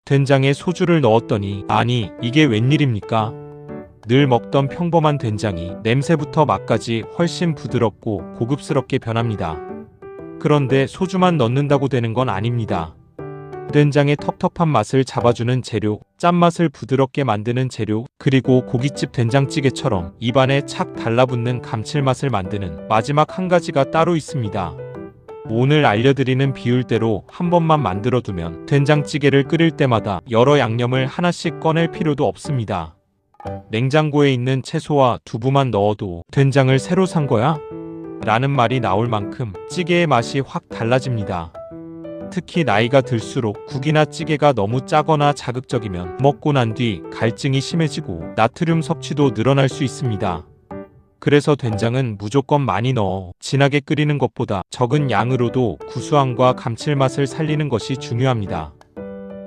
된장에 소주를 넣었더니 아니 이게 웬일입니까? 늘 먹던 평범한 된장이 냄새부터 맛까지 훨씬 부드럽고 고급스럽게 변합니다. 그런데 소주만 넣는다고 되는 건 아닙니다. 된장의 텁텁한 맛을 잡아주는 재료, 짠맛을 부드럽게 만드는 재료, 그리고 고깃집 된장찌개처럼 입안에 착 달라붙는 감칠맛을 만드는 마지막 한 가지가 따로 있습니다. 오늘 알려드리는 비율대로 한 번만 만들어두면 된장찌개를 끓일 때마다 여러 양념을 하나씩 꺼낼 필요도 없습니다. 냉장고에 있는 채소와 두부만 넣어도 된장을 새로 산 거야? 라는 말이 나올 만큼 찌개의 맛이 확 달라집니다. 특히 나이가 들수록 국이나 찌개가 너무 짜거나 자극적이면 먹고 난 뒤 갈증이 심해지고 나트륨 섭취도 늘어날 수 있습니다. 그래서 된장은 무조건 많이 넣어 진하게 끓이는 것보다 적은 양으로도 구수함과 감칠맛을 살리는 것이 중요합니다.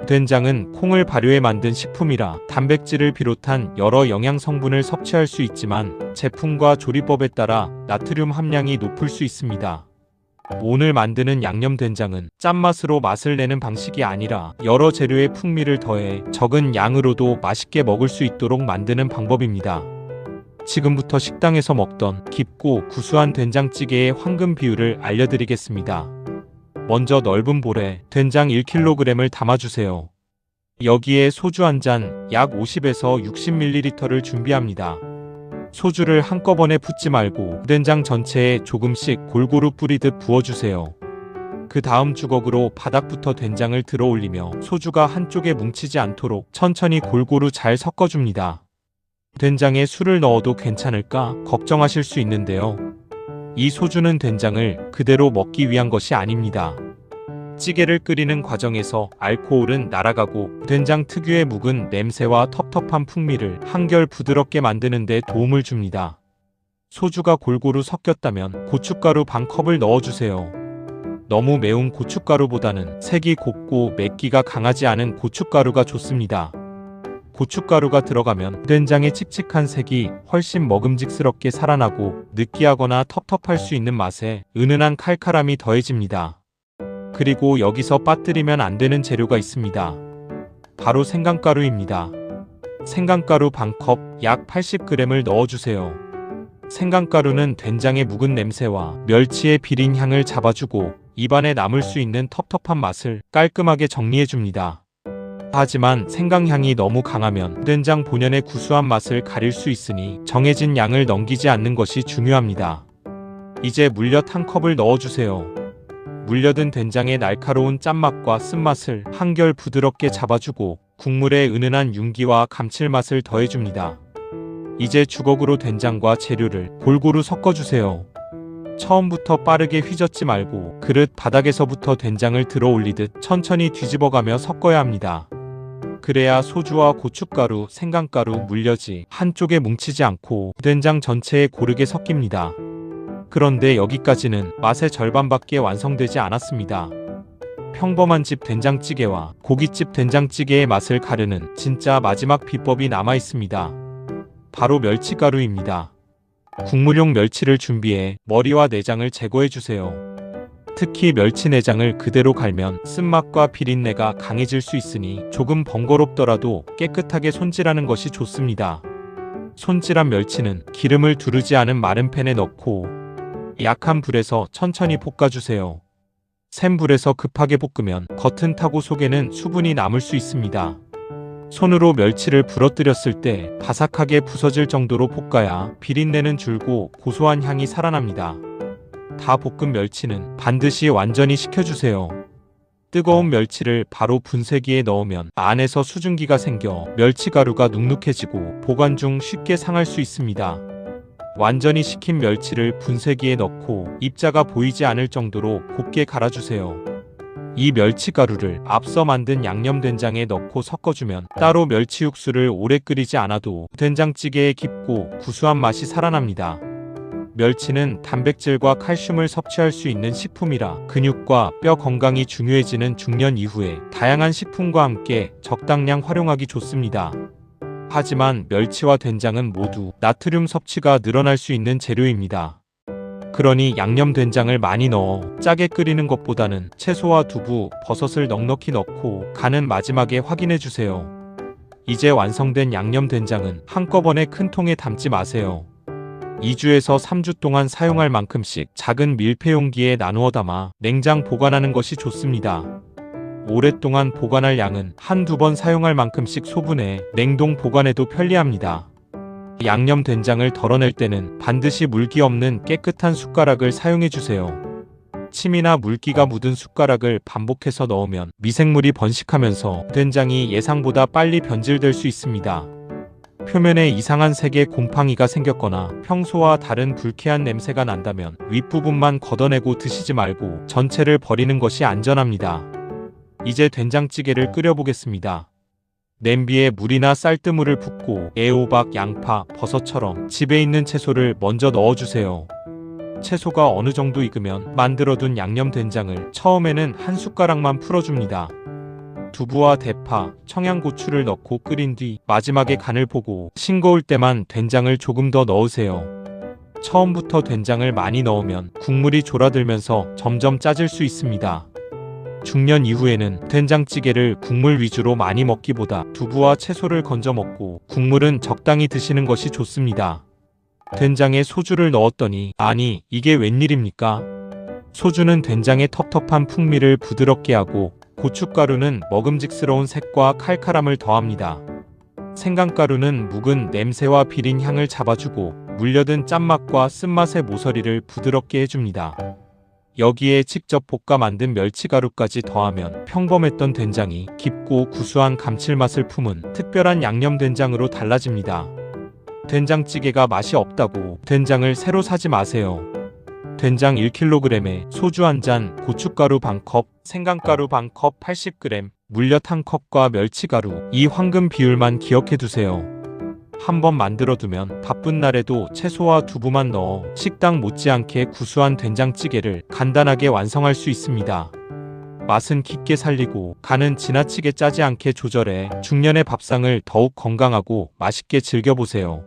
된장은 콩을 발효해 만든 식품이라 단백질을 비롯한 여러 영양 성분을 섭취할 수 있지만 제품과 조리법에 따라 나트륨 함량이 높을 수 있습니다. 오늘 만드는 양념 된장은 짠맛으로 맛을 내는 방식이 아니라 여러 재료의 풍미를 더해 적은 양으로도 맛있게 먹을 수 있도록 만드는 방법입니다. 지금부터 식당에서 먹던 깊고 구수한 된장찌개의 황금 비율을 알려드리겠습니다. 먼저 넓은 볼에 된장 1kg을 담아주세요. 여기에 소주 한 잔 약 50에서 60ml를 준비합니다. 소주를 한꺼번에 붓지 말고 된장 전체에 조금씩 골고루 뿌리듯 부어주세요. 그 다음 주걱으로 바닥부터 된장을 들어 올리며 소주가 한쪽에 뭉치지 않도록 천천히 골고루 잘 섞어줍니다. 된장에 술을 넣어도 괜찮을까 걱정하실 수 있는데요. 이 소주는 된장을 그대로 먹기 위한 것이 아닙니다. 찌개를 끓이는 과정에서 알코올은 날아가고 된장 특유의 묵은 냄새와 텁텁한 풍미를 한결 부드럽게 만드는 데 도움을 줍니다. 소주가 골고루 섞였다면 고춧가루 반 컵을 넣어주세요. 너무 매운 고춧가루보다는 색이 곱고 맵기가 강하지 않은 고춧가루가 좋습니다. 고춧가루가 들어가면 된장의 칙칙한 색이 훨씬 먹음직스럽게 살아나고 느끼하거나 텁텁할 수 있는 맛에 은은한 칼칼함이 더해집니다. 그리고 여기서 빠뜨리면 안 되는 재료가 있습니다. 바로 생강가루입니다. 생강가루 반컵 약 80g을 넣어주세요. 생강가루는 된장의 묵은 냄새와 멸치의 비린 향을 잡아주고 입안에 남을 수 있는 텁텁한 맛을 깔끔하게 정리해줍니다. 하지만 생강향이 너무 강하면 된장 본연의 구수한 맛을 가릴 수 있으니 정해진 양을 넘기지 않는 것이 중요합니다. 이제 물엿 한 컵을 넣어주세요. 물엿은 된장의 날카로운 짠맛과 쓴맛을 한결 부드럽게 잡아주고 국물의 은은한 윤기와 감칠맛을 더해줍니다. 이제 주걱으로 된장과 재료를 골고루 섞어주세요. 처음부터 빠르게 휘젓지 말고 그릇 바닥에서부터 된장을 들어 올리듯 천천히 뒤집어가며 섞어야 합니다. 그래야 소주와 고춧가루, 생강가루, 물엿이 한쪽에 뭉치지 않고 된장 전체에 고르게 섞입니다. 그런데 여기까지는 맛의 절반밖에 완성되지 않았습니다. 평범한 집 된장찌개와 고깃집 된장찌개의 맛을 가르는 진짜 마지막 비법이 남아 있습니다. 바로 멸치가루입니다. 국물용 멸치를 준비해 머리와 내장을 제거해주세요. 특히 멸치 내장을 그대로 갈면 쓴맛과 비린내가 강해질 수 있으니 조금 번거롭더라도 깨끗하게 손질하는 것이 좋습니다. 손질한 멸치는 기름을 두르지 않은 마른 팬에 넣고 약한 불에서 천천히 볶아주세요. 센 불에서 급하게 볶으면 겉은 타고 속에는 수분이 남을 수 있습니다. 손으로 멸치를 부러뜨렸을 때 바삭하게 부서질 정도로 볶아야 비린내는 줄고 고소한 향이 살아납니다. 다 볶은 멸치는 반드시 완전히 식혀주세요. 뜨거운 멸치를 바로 분쇄기에 넣으면 안에서 수증기가 생겨 멸치가루가 눅눅해지고 보관 중 쉽게 상할 수 있습니다. 완전히 식힌 멸치를 분쇄기에 넣고 입자가 보이지 않을 정도로 곱게 갈아주세요. 이 멸치가루를 앞서 만든 양념된장에 넣고 섞어주면 따로 멸치 육수를 오래 끓이지 않아도 된장찌개의 깊고 구수한 맛이 살아납니다. 멸치는 단백질과 칼슘을 섭취할 수 있는 식품이라 근육과 뼈 건강이 중요해지는 중년 이후에 다양한 식품과 함께 적당량 활용하기 좋습니다. 하지만 멸치와 된장은 모두 나트륨 섭취가 늘어날 수 있는 재료입니다. 그러니 양념된장을 많이 넣어 짜게 끓이는 것보다는 채소와 두부, 버섯을 넉넉히 넣고 간은 마지막에 확인해 주세요. 이제 완성된 양념된장은 한꺼번에 큰 통에 담지 마세요. 2주에서 3주 동안 사용할 만큼씩 작은 밀폐 용기에 나누어 담아 냉장 보관하는 것이 좋습니다. 오랫동안 보관할 양은 한두 번 사용할 만큼씩 소분해 냉동 보관해도 편리합니다. 양념된장을 덜어낼 때는 반드시 물기 없는 깨끗한 숟가락을 사용해 주세요. 침이나 물기가 묻은 숟가락을 반복해서 넣으면 미생물이 번식하면서 된장이 예상보다 빨리 변질될 수 있습니다. 표면에 이상한 색의 곰팡이가 생겼거나 평소와 다른 불쾌한 냄새가 난다면 윗부분만 걷어내고 드시지 말고 전체를 버리는 것이 안전합니다. 이제 된장찌개를 끓여보겠습니다. 냄비에 물이나 쌀뜨물을 붓고 애호박, 양파, 버섯처럼 집에 있는 채소를 먼저 넣어주세요. 채소가 어느 정도 익으면 만들어둔 양념된장을 처음에는 한 숟가락만 풀어줍니다. 두부와 대파, 청양고추를 넣고 끓인 뒤 마지막에 간을 보고 싱거울 때만 된장을 조금 더 넣으세요. 처음부터 된장을 많이 넣으면 국물이 졸아들면서 점점 짜질 수 있습니다. 중년 이후에는 된장찌개를 국물 위주로 많이 먹기보다 두부와 채소를 건져 먹고 국물은 적당히 드시는 것이 좋습니다. 된장에 소주를 넣었더니 아니 이게 웬일입니까? 소주는 된장의 텁텁한 풍미를 부드럽게 하고 고춧가루는 먹음직스러운 색과 칼칼함을 더합니다. 생강가루는 묵은 냄새와 비린 향을 잡아주고 물려든 짠맛과 쓴맛의 모서리를 부드럽게 해줍니다. 여기에 직접 볶아 만든 멸치가루까지 더하면 평범했던 된장이 깊고 구수한 감칠맛을 품은 특별한 양념된장으로 달라집니다. 된장찌개가 맛이 없다고 된장을 새로 사지 마세요. 된장 1kg에 소주 1잔, 고춧가루 반컵, 생강가루 반컵 80g, 물엿 1컵과 멸치가루 이 황금 비율만 기억해 두세요. 한번 만들어 두면 바쁜 날에도 채소와 두부만 넣어 식당 못지않게 구수한 된장찌개를 간단하게 완성할 수 있습니다. 맛은 깊게 살리고 간은 지나치게 짜지 않게 조절해 중년의 밥상을 더욱 건강하고 맛있게 즐겨보세요.